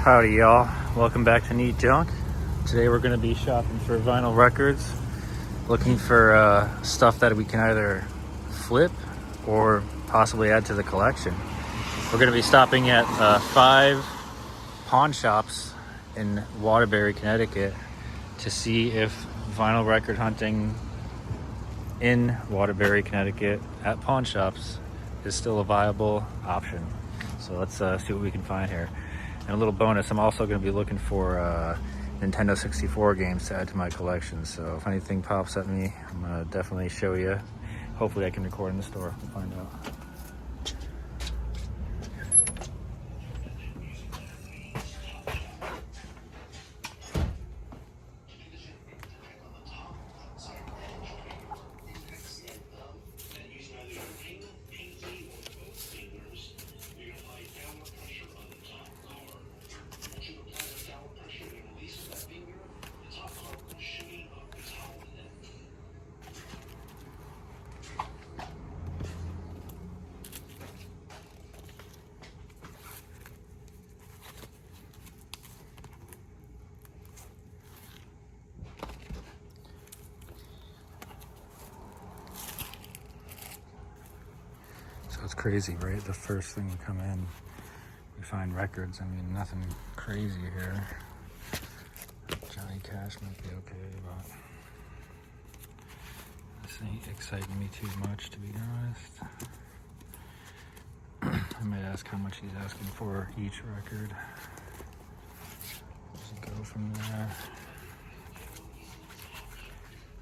Howdy y'all, welcome back to Neat Junk. Today we're going to be shopping for vinyl records, looking for stuff that we can either flip or possibly add to the collection. We're going to be stopping at 5 pawn shops in Waterbury, Connecticut to see if vinyl record hunting in Waterbury, Connecticut at pawn shops is still a viable option. So let's see what we can find here. And a little bonus, I'm also going to be looking for Nintendo 64 games to add to my collection. So if anything pops at me, I'm going to definitely show you. Hopefully I can record in the store. We'll find out. It's crazy, right? The first thing we come in, we find records. I mean, nothing crazy here. Johnny Cash might be okay, but this ain't exciting me too much, to be honest. I might ask how much he's asking for each record. Just go from there.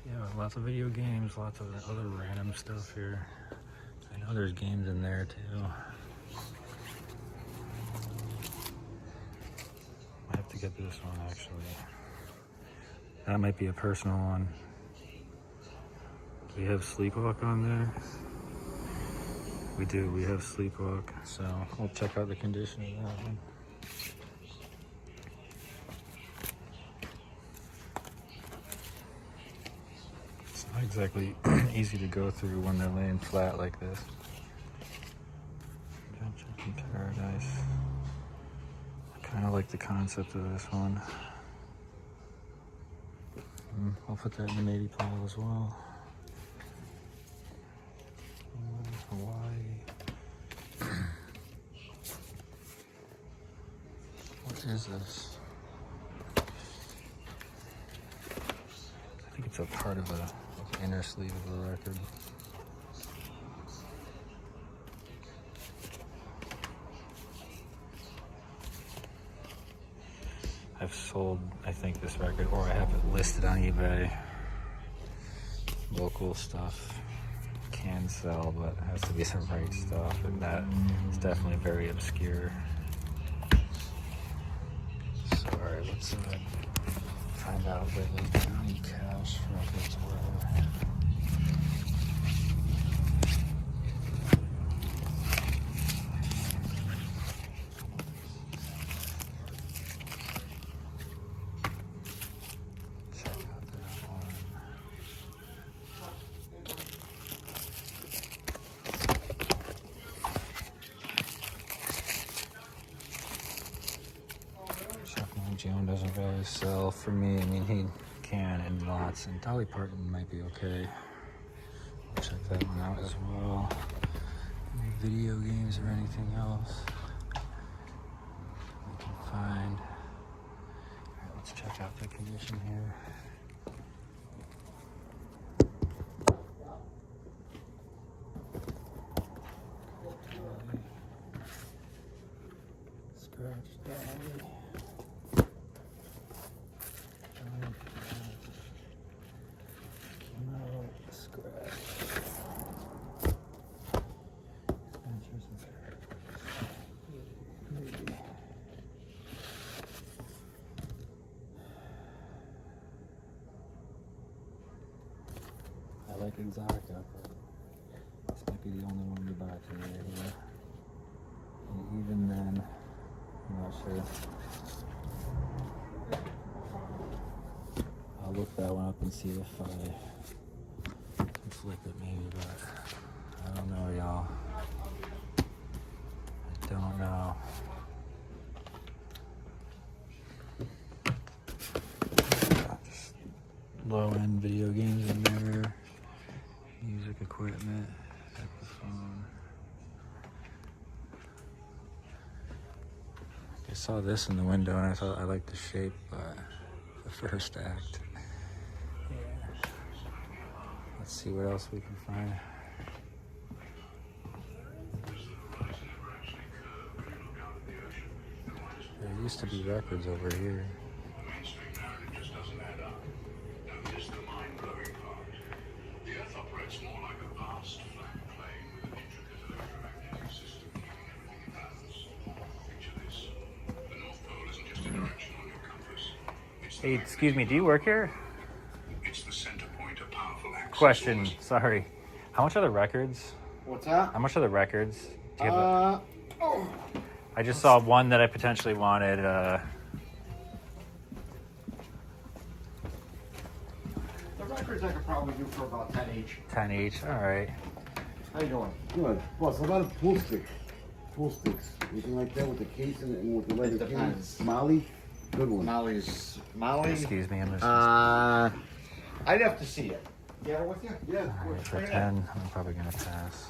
Yeah, lots of video games, lots of other random stuff here. I know there's games in there too. I have to get this one actually. That might be a personal one. Do we have Sleepwalk on there? We do, we have Sleepwalk. So we'll check out the condition of that one. It's not exactly easy to go through when they're laying flat like this. In Paradise. I kind of like the concept of this one. I'll put that in the maybe pile as well. Hawaii. What is this? I think it's a part of the inner sleeve of the record. I've sold, I think, this record, or I have it listed on eBay. Local stuff can sell, but it has to be some right stuff, and that is definitely very obscure. So, alright, let's find out where the Johnny Cash records were. Joan doesn't really sell for me. I mean, he can in lots, and Dolly Parton might be okay. I'll check that one out as well. Any video games or anything else we can find. Alright, let's check out the condition here. Scratch Dolly. I like Exotica, but this might be the only one to buy today here. And even then, I'm not sure. I'll look that one up and see if I can flip it maybe, but I don't know, y'all. I don't know. low-end video games in there, music equipment, microphone. I saw this in the window and I thought I liked the shape, but the first act. Yeah. Let's see what else we can find. There used to be records over here. Hey, excuse me, do you work here? Question, sorry. How much are the records? What's that? How much are the records? Do you have I just saw one that I potentially wanted. The records I could probably do for about 10 each. 10 each, all right. How you doing? Good. Boss, how about a pool stick? Pool sticks. Anything like that with the case and with the leather case? Depends. Molly? Good one. Molly? Excuse me, I'm just... I'd have to see it. Get it with you? Yeah, of all course. right, for 10, I'm probably gonna pass.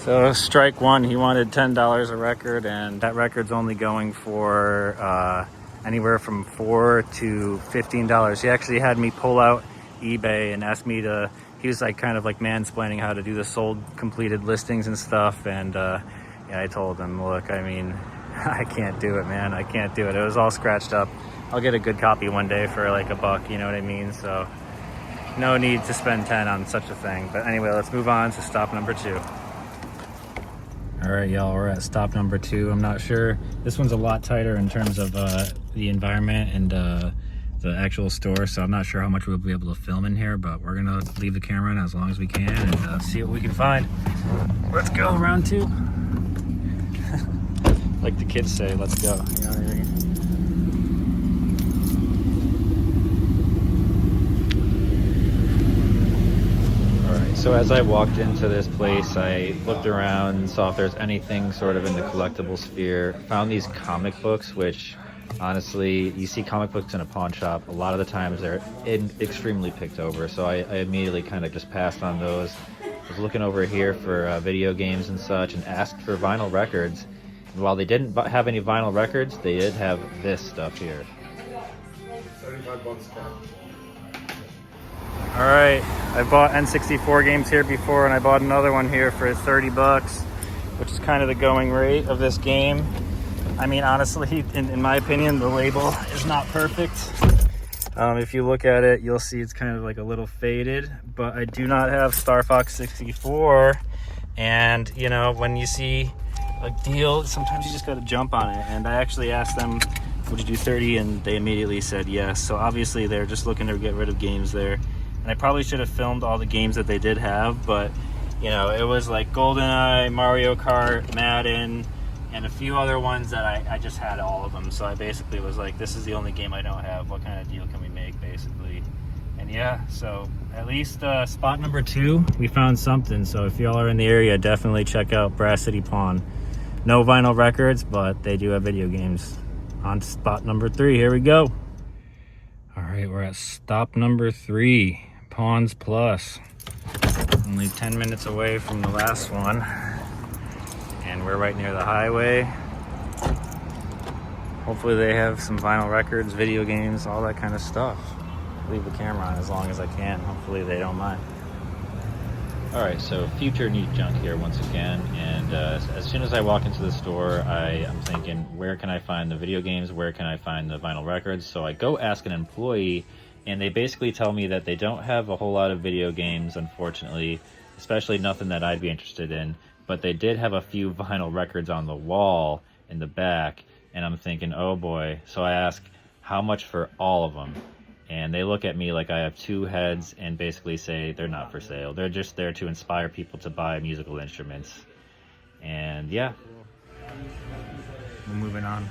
So strike one, he wanted $10 a record, and that record's only going for anywhere from $4 to $15. He actually had me pull out eBay and asked me to, he was like kind of like mansplaining how to do the sold completed listings and stuff, and yeah, I told him, look, I mean, I can't do it, man, I can't do it. It was all scratched up. I'll get a good copy one day for like $1, you know what I mean? So no need to spend 10 on such a thing. But anyway, let's move on to stop number 2. All right, y'all, we're at stop number 2. I'm not sure. This one's a lot tighter in terms of the environment and the actual store, so I'm not sure how much we'll be able to film in here, but we're gonna leave the camera on as long as we can and see what we can find. Let's go, round 2. Like the kids say, let's go. You know what I mean? So as I walked into this place, I looked around and saw if there's anything sort of in the collectible sphere. Found these comic books, which honestly, you see comic books in a pawn shop, a lot of the times they're extremely picked over. So I immediately kind of just passed on those. I was looking over here for video games and such and asked for vinyl records. And while they didn't have any vinyl records, they did have this stuff here. $35 cash. All right, I bought N64 games here before, and I bought another one here for $30, which is kind of the going rate of this game. I mean, honestly, in my opinion, the label is not perfect. If you look at it, you'll see it's kind of like a little faded, but I do not have Star Fox 64. And, you know, when you see a deal, sometimes you just got to jump on it. And I actually asked them, would you do 30? And they immediately said yes. So obviously they're just looking to get rid of games there. And I probably should have filmed all the games that they did have, but, you know, it was like GoldenEye, Mario Kart, Madden, and a few other ones that I just had all of them. So I basically was like, this is the only game I don't have. What kind of deal can we make, basically? And yeah, so at least spot number 2, we found something. So if y'all are in the area, definitely check out Brass City Pawn. No vinyl records, but they do have video games. On to spot number 3, here we go. All right, we're at stop number 3. Pawns Plus. Only 10 minutes away from the last one. And we're right near the highway. Hopefully they have some vinyl records, video games, all that kind of stuff. Leave the camera on as long as I can. Hopefully they don't mind. All right, so future neat junk here once again. And as soon as I walk into the store, I'm thinking, where can I find the video games? Where can I find the vinyl records? So I go ask an employee, and they basically tell me that they don't have a whole lot of video games, unfortunately, especially nothing that I'd be interested in, but they did have a few vinyl records on the wall in the back, and I'm thinking, oh boy. So I ask, how much for all of them? And they look at me like I have 2 heads and basically say they're not for sale. They're just there to inspire people to buy musical instruments. And yeah. We're moving on.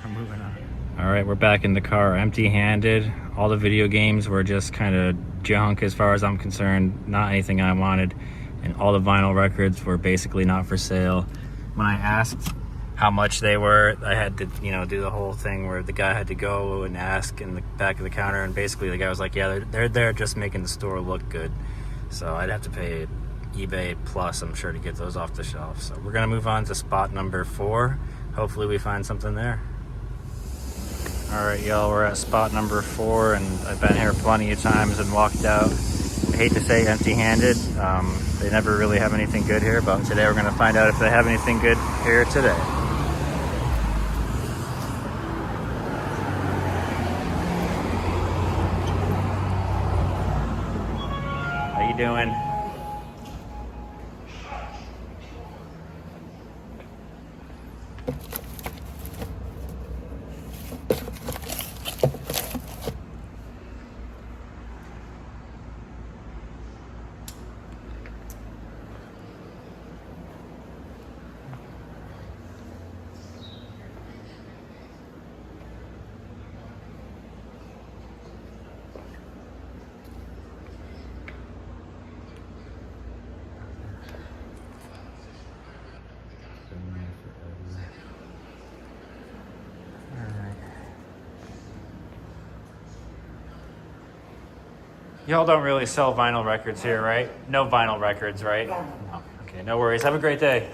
All right, we're back in the car, empty-handed. All the video games were just kind of junk as far as I'm concerned, not anything I wanted. And all the vinyl records were basically not for sale. When I asked how much they were. I had to, do the whole thing where the guy had to go and ask in the back of the counter, and basically the guy was like, yeah, they're there just making the store look good. So I'd have to pay eBay plus, I'm sure, to get those off the shelf. So we're gonna move on to spot number 4. Hopefully we find something there. All right, y'all, we're at spot number 4, and I've been here plenty of times and walked out, I hate to say empty-handed. They never really have anything good here, but today we're gonna find out if they have anything good here today. How you doing? Y'all don't really sell vinyl records here, right? No vinyl records, right? No. Okay, no worries. Have a great day.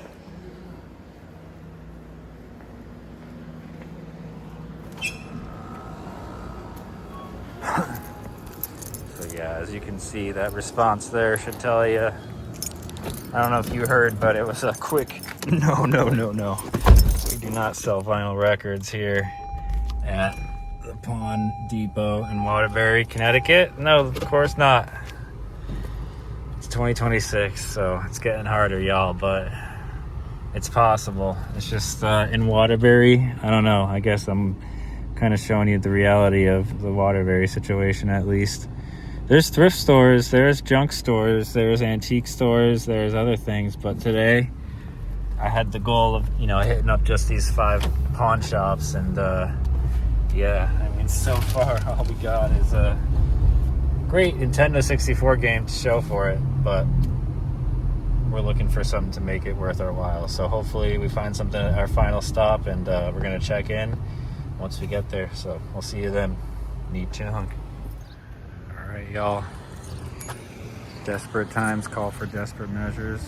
So yeah, as you can see, that response there should tell you. I don't know if you heard, but it was a quick no. We do not sell vinyl records here at the Pawn Depot in Waterbury, Connecticut. No, of course not. It's 2026, so it's getting harder, y'all, but it's possible. It's just in Waterbury, I don't know. I guess I'm kind of showing you the reality of the Waterbury situation, at least. There's thrift stores, there's junk stores, there's antique stores, there's other things, but today I had the goal of, hitting up just these 5 pawn shops, and yeah, I mean, so far all we got is a great Nintendo 64 game to show for it, but we're looking for something to make it worth our while. So hopefully we find something at our final stop, and we're going to check in once we get there. So we'll see you then. Neat junk. All right, y'all. Desperate times call for desperate measures.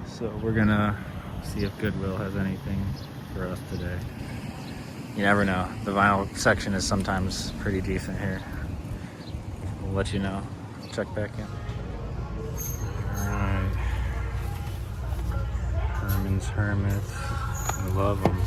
So we're going to see if Goodwill has anything for us today. You never know. The vinyl section is sometimes pretty decent here. We'll let you know. Check back in. Alright. Herman's Hermits. I love them.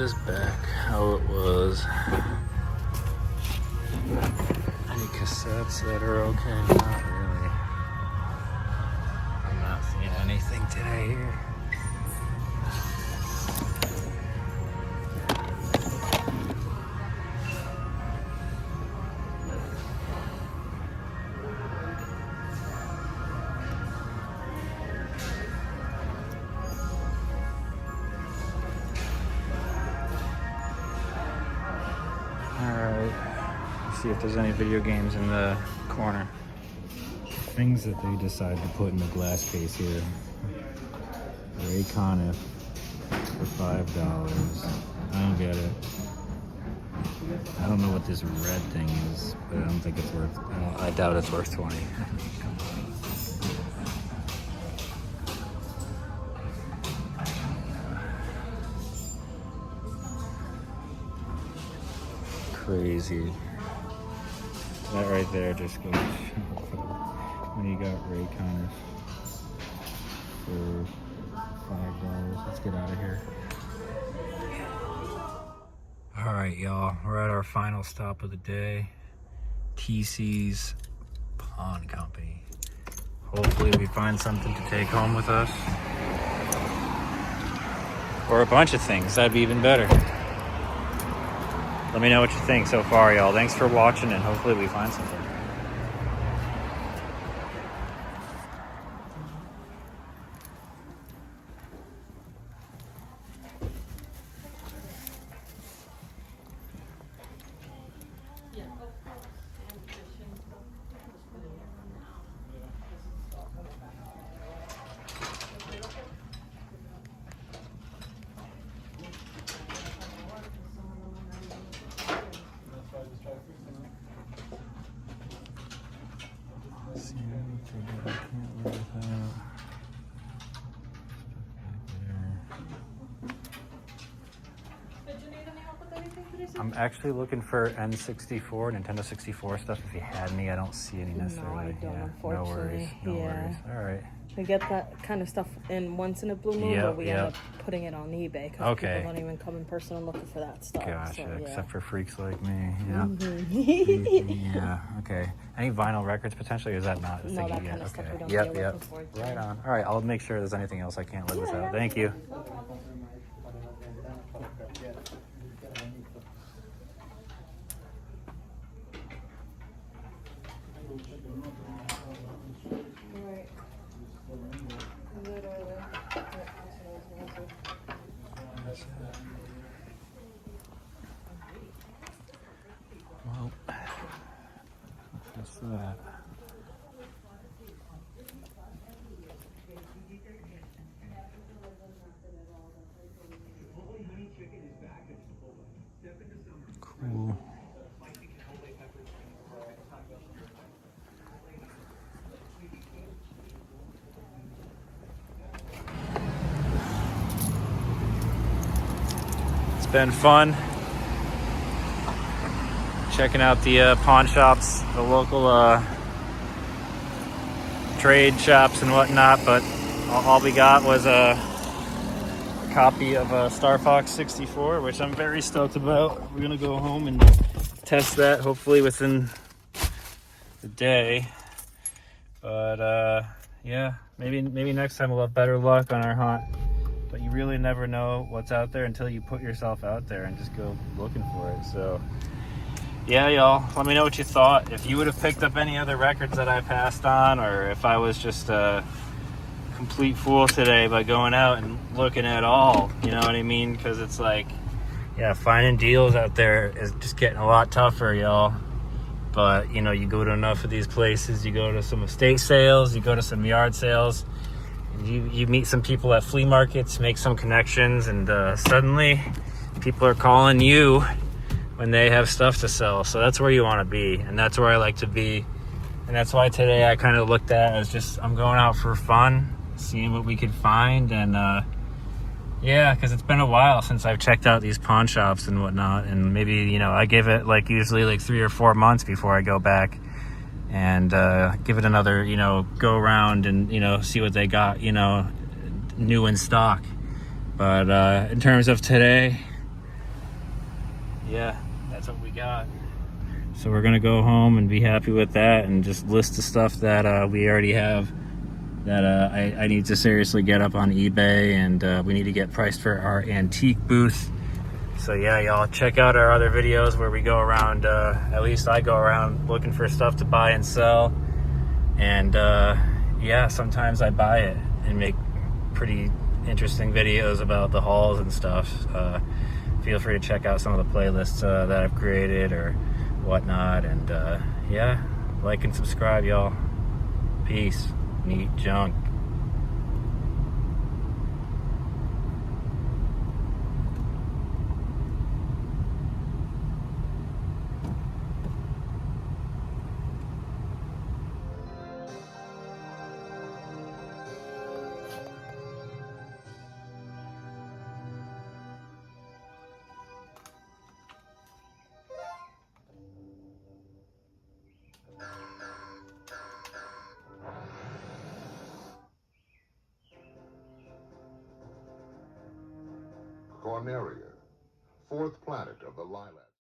this back how it was. Any cassettes that are okay? Not really. I'm not seeing anything today here. See if there's any video games in the corner. Things that they decide to put in the glass case here. Ray Conniff for $5. I don't get it. I don't know what this red thing is, but I don't think it's worth. I doubt it's worth 20. Crazy. That right there just goes when you got Ray Conniff for $5. Let's get out of here. All right, y'all. We're at our final stop of the day. TC's Pawn Company. Hopefully we find something to take home with us. Or a bunch of things. That'd be even better. Let me know what you think so far, y'all. Thanks for watching, and hopefully we find something. I'm actually looking for N64, Nintendo 64 stuff. If you had any, I don't see any necessarily. No, I don't, yeah, unfortunately. No worries. No worries. All right. We get that kind of stuff in once in a blue moon, but we end up putting it on eBay because people don't even come in person and looking for that stuff. Gotcha. So, yeah. Except for freaks like me. Yeah. Mm-hmm. Yeah. Okay. Any vinyl records potentially? Or is that not? No, that kind of stuff we don't Yep. deal with, unfortunately. Right on. All right. I'll make sure there's anything else I can't live without. Thank you. Well, what's that? Cool. It's been fun checking out the pawn shops, the local trade shops and whatnot, but all we got was a copy of a Star Fox 64, which I'm very stoked about. We're gonna go home and test that hopefully within the day, but yeah, maybe next time we'll have better luck on our hunt. But you really never know what's out there until you put yourself out there and just go looking for it. So yeah, y'all, let me know what you thought. If you would have picked up any other records that I passed on, or if I was just a complete fool today by going out and looking at all, you know what I mean? Because it's like, yeah, finding deals out there is just getting a lot tougher, y'all. But, you know, you go to enough of these places, you go to some estate sales, you go to some yard sales, you meet some people at flea markets, make some connections, and suddenly people are calling you when they have stuff to sell. So that's where you want to be, and that's where I like to be. And that's why today I kind of looked at it as just, I'm going out for fun, seeing what we could find. And yeah, because it's been a while since I've checked out these pawn shops and whatnot, and maybe, you know, I give it like usually like 3 or 4 months before I go back and give it another, you know, go around and, you know, see what they got, you know, new in stock. But in terms of today, yeah, that's what we got. So we're gonna go home and be happy with that, and just list the stuff that we already have that I need to seriously get up on eBay, and we need to get priced for our antique booth. So yeah, y'all check out our other videos where we go around, at least I go around looking for stuff to buy and sell. And yeah, sometimes I buy it and make pretty interesting videos about the hauls and stuff. Feel free to check out some of the playlists that I've created or whatnot. And yeah, like and subscribe, y'all. Peace. Neat junk. Corneria, fourth planet of the Lilac.